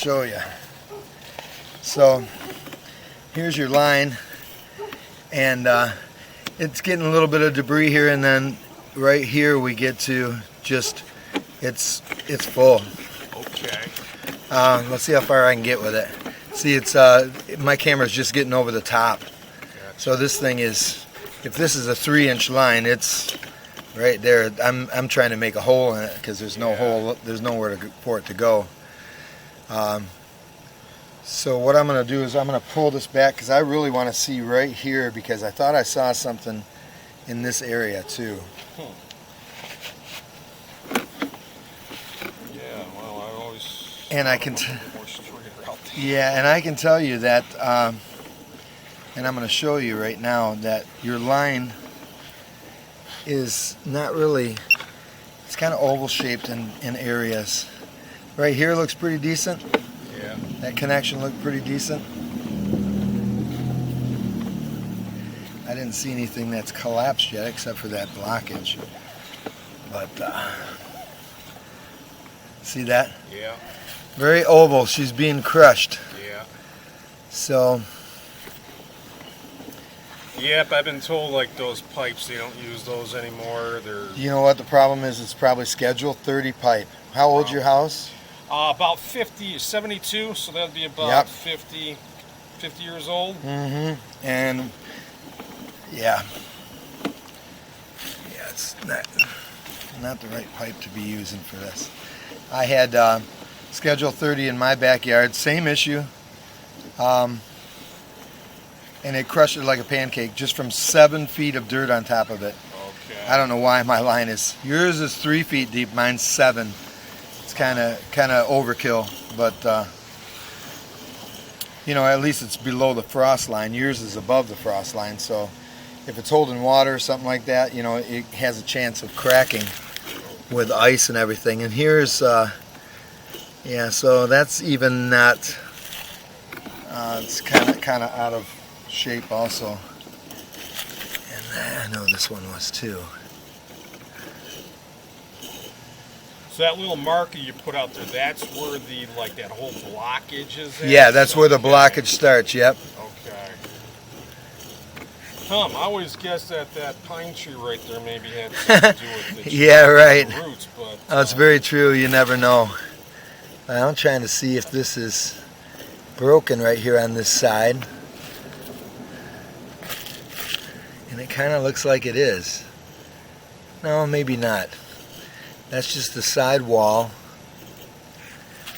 show you. So here's your line, and it's getting a little bit of debris here, and then right here we get to just it's full. Okay. Let's see how far I can get with it. See, it's my camera's just getting over the top. Gotcha. So this thing is, if this is a 3-inch line, it's right there. I'm trying to make a hole in it because there's no hole. There's nowhere for it to go. So what I'm going to do is I'm going to pull this back because I really want to see right here, because I thought I saw something in this area too. Yeah, well, I always. And I can, more straighter out there. yeah, and I can tell you that, and I'm going to show you right now that your line is not really. It's kind of oval shaped in areas. Right here looks pretty decent. Yeah. That connection looked pretty decent. I didn't see anything that's collapsed yet except for that blockage. But see that? Yeah. Very oval. She's being crushed. Yeah. So Yep, I've been told like those pipes, they don't use those anymore. They're you know what the problem is? It's probably Schedule 30 pipe. How old's your house? about 50, 72, so that'd be about Yep. 50 years old. Mm-hmm. And yeah, it's not the right pipe to be using for this. I had Schedule 30 in my backyard, same issue, and it crushed it like a pancake just from 7 feet of dirt on top of it. Okay. I don't know why my line is. Yours is 3 feet deep, mine's 7. It's kind of overkill, but you know, at least it's below the frost line. Yours is above the frost line, so if it's holding water or something like that, you know, it has a chance of cracking with ice and everything. And here's, yeah, so that's even not. It's kind of out of shape also. And I know this one was too. So that little marker you put out there, that's where the like that whole blockage is at? Yeah, that's where the Okay. blockage starts. Yep. Okay. I always guessed that pine tree right there maybe had something to do with the Yeah, right. roots, but Oh, it's very true. You never know. I'm trying to see if this is broken right here on this side. And it kind of looks like it is. No, maybe not. That's just the side wall.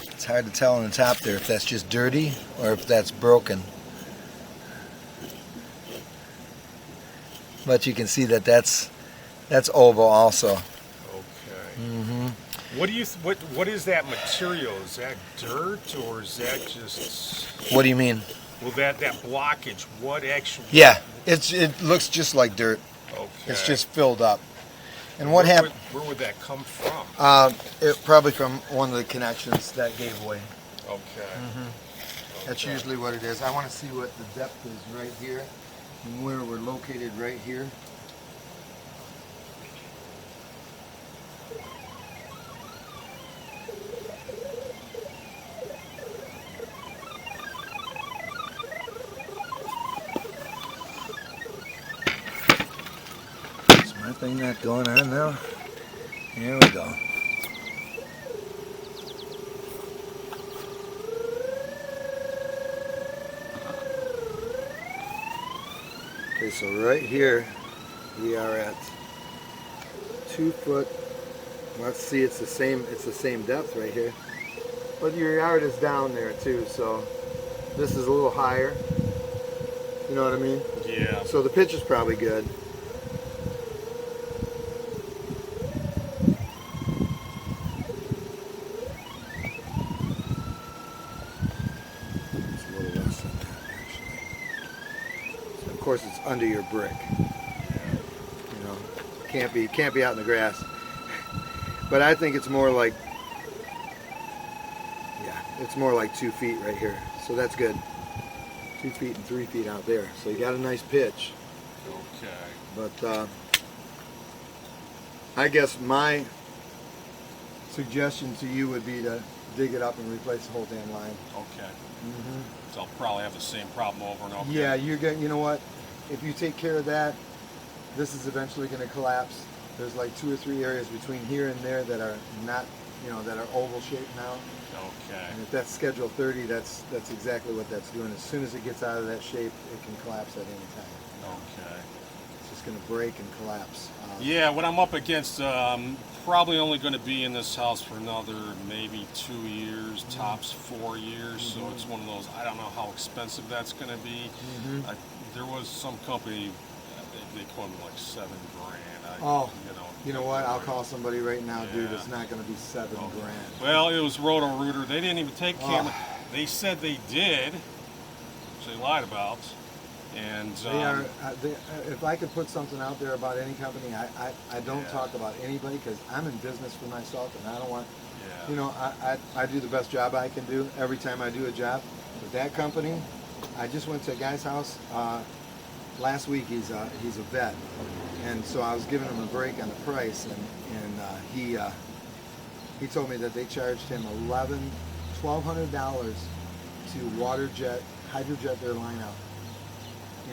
It's hard to tell on the top there if that's just dirty or if that's broken. But you can see that that's oval also. okay. Mm-hmm. What is that material? Is that dirt or is that just What do you mean? well that blockage? What actually? Yeah, it looks just like dirt. Okay. It's just filled up. And what happened? Where would that come from? It probably from one of the connections that gave way. Okay. That's Okay. usually what it is. I want to see what the depth is right here and where we're located right here. Is my thing not going on now? Here we go. Okay, so right here we are at 2 foot. Let's see, it's the same depth right here. But your yard is down there too, so this is a little higher. You know what I mean? Yeah. So the pitch is probably good. It's a little less than that, actually. So of course, it's under your brick. You know, can't be out in the grass. But I think it's more like, yeah, it's more like 2 feet right here. So that's good. 2 feet and 3 feet out there. So you got a nice pitch. Okay. But I guess my suggestion to you would be to dig it up and replace the whole damn line. Okay. So I'll probably have the same problem over and over. Yeah, you're going. You know what? If you take care of that, this is eventually going to collapse. There's like 2 or 3 areas between here and there that are not, that are oval shaped now. Okay. And if that's schedule 30, that's exactly what that's doing. As soon as it gets out of that shape, it can collapse at any time. Okay. It's just going to break and collapse. Yeah, what I'm up against, probably only going to be in this house for another maybe 2 years, tops 4 years. So it's one of those. I don't know how expensive that's going to be. There was some company, they quoted me like $7,000. You know what? I'll call somebody right now, dude. It's not going to be $7,000. Well, it was Roto-Rooter. They didn't even take camera. They said they did, which they lied about. And they are. If I could put something out there about any company, I don't talk about anybody because I'm in business for myself, and I don't want. I do the best job I can do every time I do a job. With that company, I just went to a guy's house last week. He's a vet, and so I was giving him a break on the price, and he told me that they charged him $1,200 to hydrojet their line out.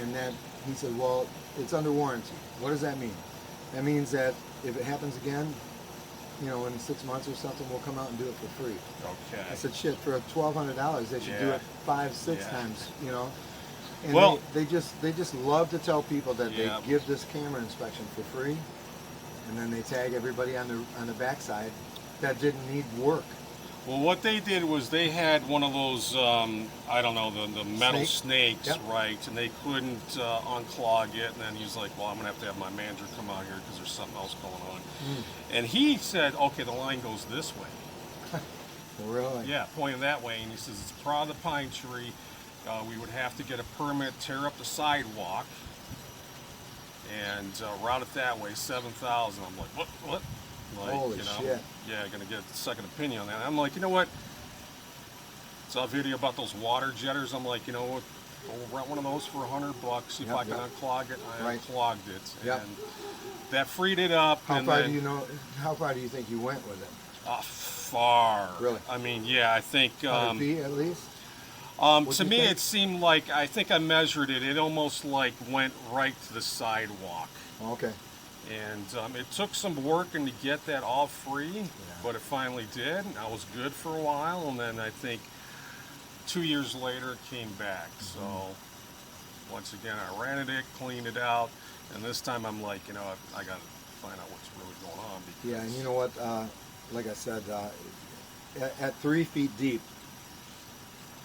And then he said, well, it's under warranty. What does that mean? That means that if it happens again, in 6 months or something, we'll come out and do it for free. Okay. I said, shit, for $1,200, they should do it 5-6 times, And well, they just love to tell people that they give this camera inspection for free, and then they tag everybody on the backside that didn't need work. Well, what they did was they had one of those, I don't know, the metal snakes, right? And they couldn't unclog it. And then he's like, well, I'm going to have my manager come out here because there's something else going on. And he said, okay, the line goes this way. Really? Yeah, pointing that way. And he says, it's part of the pine tree. We would have to get a permit, tear up the sidewalk, and route it that way, 7,000. I'm like, what? Like, holy shit. Yeah, gonna get a second opinion on that. I'm like, you know what? Saw a video about those water jetters. I'm like, what? I'll rent one of those for $100. See if I can unclog it. I unclogged it, and that freed it up. How far do you think you went with it? Far. Really? I mean, yeah, I think 100 feet at least. To me, it seemed like, I think I measured it. It almost like went right to the sidewalk. Okay. And it took some working to get that all free, but it finally did. And I was good for a while, and then I think 2 years later it came back. So once again, I rented it, cleaned it out, and this time I'm like, I got to find out what's really going on. Yeah, and you know what? Like I said, at 3 feet deep,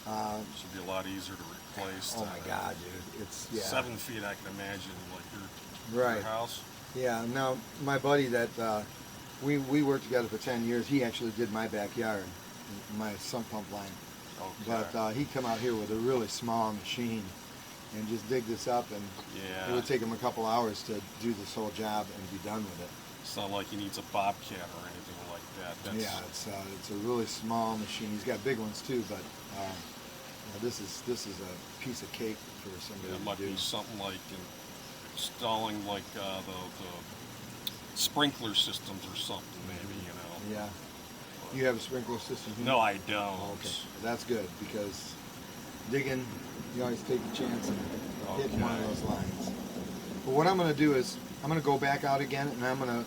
it should be a lot easier to replace. Oh my God, dude! It's 7 feet. I can imagine, like your house. Yeah. Now my buddy that we worked together for 10 years. He actually did my backyard, my sump pump line. Okay. But he'd come out here with a really small machine and just dig this up, and it would take him a couple hours to do this whole job and be done with it. It's not like he needs a bobcat or anything like that. It's a really small machine. He's got big ones too, but this is a piece of cake for somebody it might to do. be something like installing like the sprinkler systems or something, maybe. Yeah. You have a sprinkler system here? No, I don't. Okay, that's good because digging, you always take the chance of hitting one of those lines. But what I'm going to do is I'm going to go back out again, and I'm going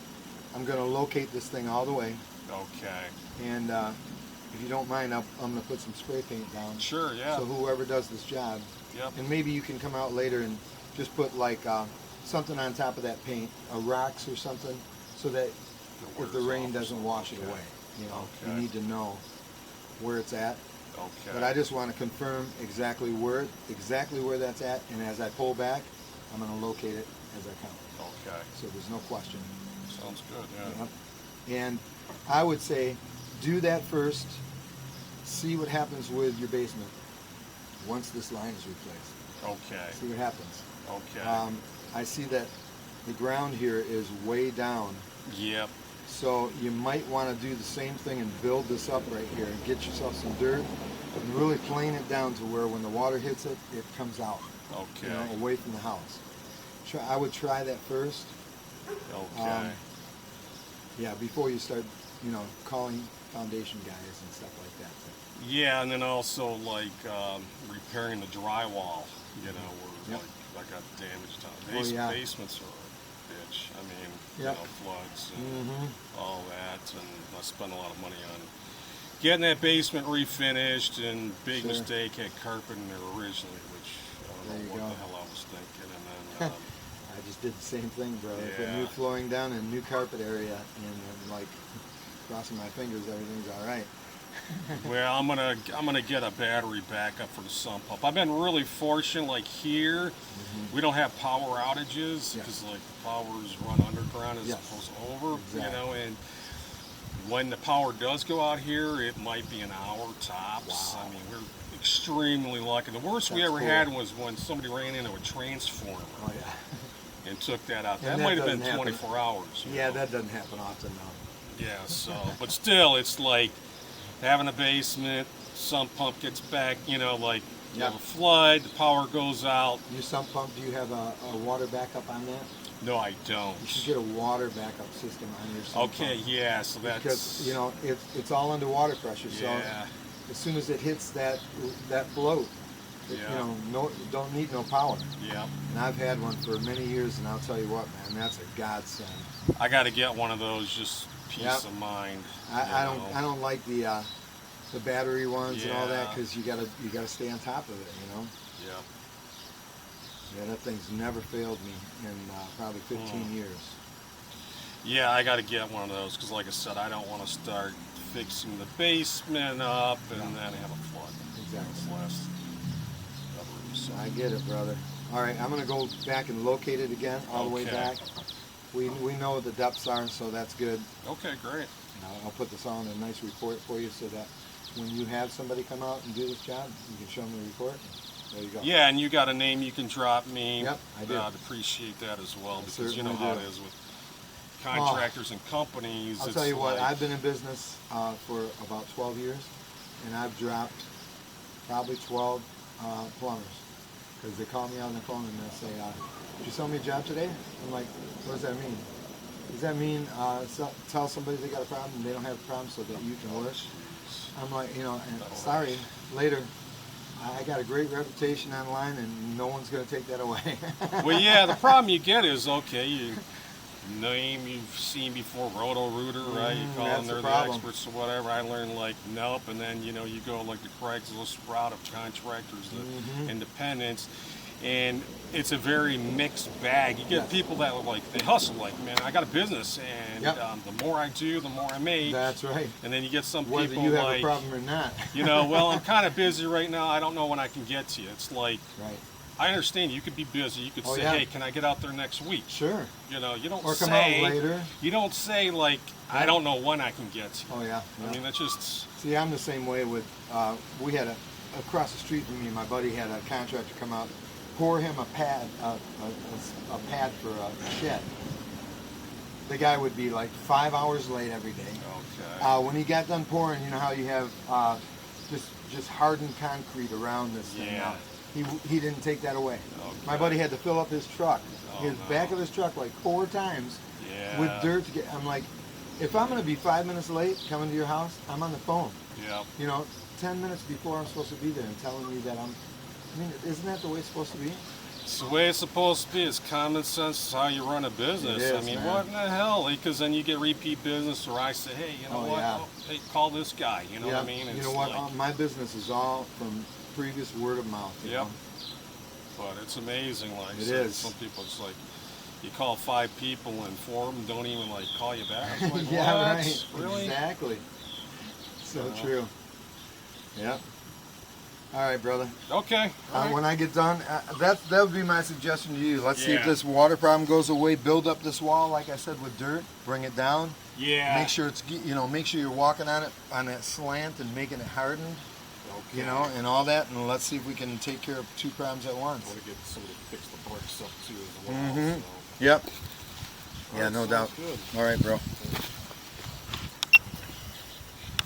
to locate this thing all the way. Okay. And if you don't mind, I'm going to put some spray paint down. Sure, yeah. So whoever does this job, and maybe you can come out later and just put like something on top of that paint, rocks or something, so that if the rain doesn't wash it away, you need to know where it's at. Okay. But I just want to confirm exactly where that's at, and as I pull back, I'm going to locate it as I come. Okay. So there's no question. Sounds good, yeah. And I would say do that first, see what happens with your basement once this line is replaced. Okay. See what happens. Okay. I see that the ground here is way down. Yep. So you might want to do the same thing and build this up right here and get yourself some dirt and really plane it down to where when the water hits it, it comes out. Okay. Away from the house. I would try that first. Okay. Before you start, calling foundation guys and stuff like that. Yeah, and then also like repairing the drywall, you know, where Yep. like I got damaged on Oh, yeah. basements are a bitch. I mean, Yep. you know, floods and Mm-hmm. all that, and I spent a lot of money on getting that basement refinished. And big Sure. mistake, had carpet in there originally, which I don't There know you what go. the hell I was thinking. And then I just did the same thing, brother. Put Yeah. new flooring down and new carpet area, and I'm like crossing my fingers, everything's all right. well, I'm gonna get a battery backup for the sump pump. I've been really fortunate. Like here, we don't have power outages Yeah. because like the power's run underground as Yes. opposed to over. Exactly. You know, and when the power does go out here, it might be an hour tops. Wow. I mean, we're extremely lucky. The worst we That's ever cool. had was when somebody ran into a transformer Oh yeah. and took that out. And That that might have been doesn't happen. 24 hours. you Yeah, know? that doesn't happen often now. Yeah, so, but still, it's like having a basement, sump pump gets back, you know, like you Yeah. have a flood, the power goes out. Your sump pump, do you have a water backup on that? No, I don't. You should get a water backup system on your sump Okay, pump. yeah, so that's. Because, you know, it's all under water pressure, so Yeah, as soon as it hits that float, it, Yeah. you know, don't need no power. yeah. And I've had one for many years, and I'll tell you what, man, that's a godsend. I got to get one of those, just peace Yep. of mind. I you know. don't like the battery ones and all that, Yeah. because you gotta stay on top of it, you know. Yeah. Yeah, that thing's never failed me in probably 15 Hmm. years. Yeah, I got to get one of those because, like I said, I don't want to start fixing the basement up and No. then have a flood. Exactly. That's last ever, so. I get it, brother. All right, I'm gonna go back and locate it again, all the way Okay. back. We know what the depths are, so that's good. Okay, great. I'll put this on a nice report for you, so that when you have somebody come out and do this job, you can show them the report. There you go. Yeah, and you got a name you can drop me. Yep, I do. I'd appreciate that as well, I because you know certainly how do. it is with contractors and companies. I'll it's tell you what, like- I've been in business for about 12 years, and I've dropped probably 12 plumbers, because they call me on the phone and they'll say, "Did you sell me a job today?" I'm like, "What does that mean?" Does that mean tell somebody they got a problem and they don't have a problem so that you can work? I'm like, you know, and sorry, later. I got a great reputation online, and no one's going to take that away. Well, yeah, the problem you get is, okay, you name you've seen before, Roto-Rooter, right? You call that's them, the they're the problem. experts or whatever. I learned, like, nope, and then, you know, you go like the Craigslist route of contractors, the independents, and it's a very mixed bag. You get Yes. people that are like, they hustle, like, man, I got a business, and Yep. the more I do, the more I make. That's right. And then you get some Whether people you have like, a problem or not. you know, well, I'm kind of busy right now. I don't know when I can get to you. It's like, Right. I understand you could be busy. You could Oh, say, yeah. hey, can I get out there next week? Sure. You know, you don't Or come say, out later. you don't say like, I Yeah. don't know when I can get to you. Oh yeah. I mean, that's just, See, I'm the same way with. We had across the street from me. My buddy had a contractor come out, pour him a pad, a pad for a shed. The guy would be like 5 hours late every day. okay. When he got done pouring, you know how you have just hardened concrete around this thing. Yeah. Now, he didn't take that away. Okay. My buddy had to fill up his truck, Oh, his no. back of his truck, like 4 times Yeah. with dirt to get. I'm like, if I'm gonna be 5 minutes late coming to your house, I'm on the phone. Yeah. You know, 10 minutes before I'm supposed to be there and telling you that I'm. I mean, isn't that the way it's supposed to be? It's the way it's supposed to be. It's common sense. It's how you run a business. It I is, mean, man. what in the hell? Because then you get repeat business, or I say, hey, you know Oh, what? yeah. Oh, hey, call this guy. You know what I mean? You It's know what? like- My business is all from previous word of mouth. you Yep. know? But it's amazing. Like It some, is. some people, it's like you call 5 people and 4 of them don't even like call you back. It's like, Yeah, what? right. Really? Exactly. So Yeah. true. Yep. All right, brother. Okay. all right. When I get done, that would be my suggestion to you. Let's see if Yeah. this water problem goes away. Build up this wall, like I said, with dirt. Bring it down. Yeah. Make sure it's make sure you're walking on it on that slant and making it hardened. Okay. You know, and all that. And let's see if we can take care of 2 problems at I once. want to get somebody to fix the bricks up too as well. Mhm. So. Yep. All Yeah, right, no sounds doubt. Good. All right, bro.